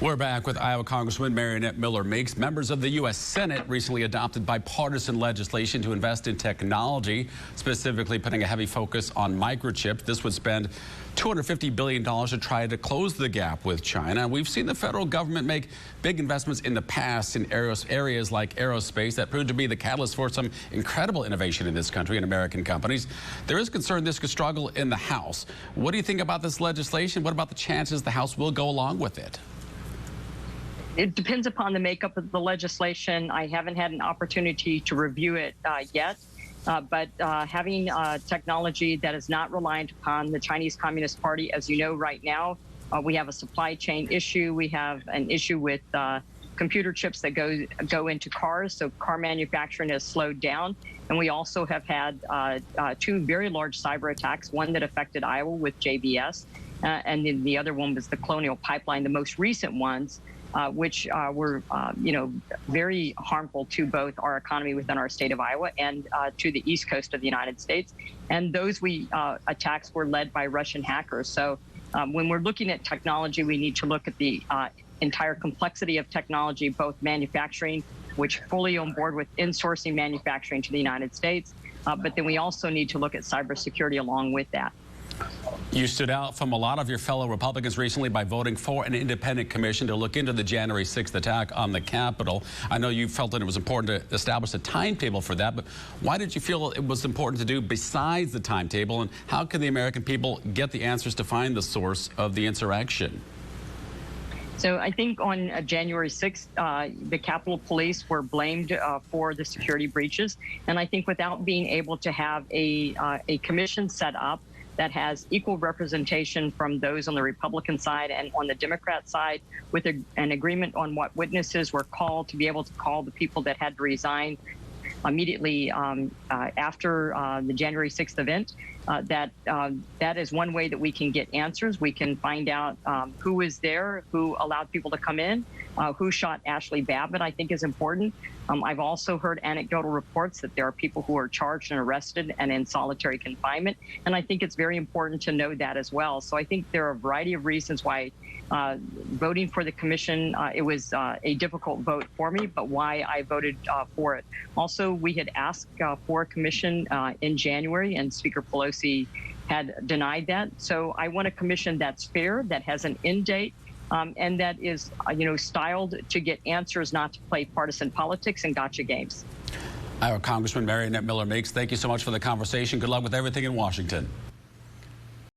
We're back with Iowa Congresswoman Mariannette Miller-Meeks. Members of the U.S. Senate recently adopted bipartisan legislation to invest in technology, specifically putting a heavy focus on microchips. This would spend $250 billion to try to close the gap with China. We've seen the federal government make big investments in the past in areas like aerospace that proved to be the catalyst for some incredible innovation in this country and American companies. There is concern this could struggle in the House. What do you think about this legislation? What about the chances the House will go along with it? It depends upon the makeup of the legislation. I haven't had an opportunity to review it yet, but having technology that is not reliant upon the Chinese Communist Party, as you know, right now, we have a supply chain issue. We have an issue with computer chips that go into cars, so car manufacturing has slowed down. And we also have had two very large cyber attacks, one that affected Iowa with JBS, and then the other one was the Colonial Pipeline, the most recent ones, which were, very harmful to both our economy within our state of Iowa and to the east coast of the United States. And those attacks were led by Russian hackers. So when we're looking at technology, we need to look at the entire complexity of technology, both manufacturing, which fully on board with insourcing manufacturing to the United States, but then we also need to look at cybersecurity along with that. You stood out from a lot of your fellow Republicans recently by voting for an independent commission to look into the January 6th attack on the Capitol. I know you felt that it was important to establish a timetable for that, but why did you feel it was important to do besides the timetable, and how can the American people get the answers to find the source of the insurrection? So I think on January 6th, the Capitol Police were blamed for the security breaches. And I think without being able to have a commission set up that has equal representation from those on the Republican side and on the Democrat side, with an agreement on what witnesses were called to be able to call the people that had to resign immediately after the January 6th event, that is one way that we can get answers. We can find out who was there, who allowed people to come in, who shot Ashley Babbitt, I think is important. I've also heard anecdotal reports that there are people who are charged and arrested and in solitary confinement, and I think it's very important to know that as well. So I think there are a variety of reasons why voting for the commission, it was a difficult vote for me, but why I voted for it. Also, we had asked for a commission in January, and Speaker Pelosi had denied that. So I want a commission that's fair, that has an end date, and that is, styled to get answers, not to play partisan politics and gotcha games. Iowa Congressman Mariannette Miller-Meeks, thank you so much for the conversation. Good luck with everything in Washington.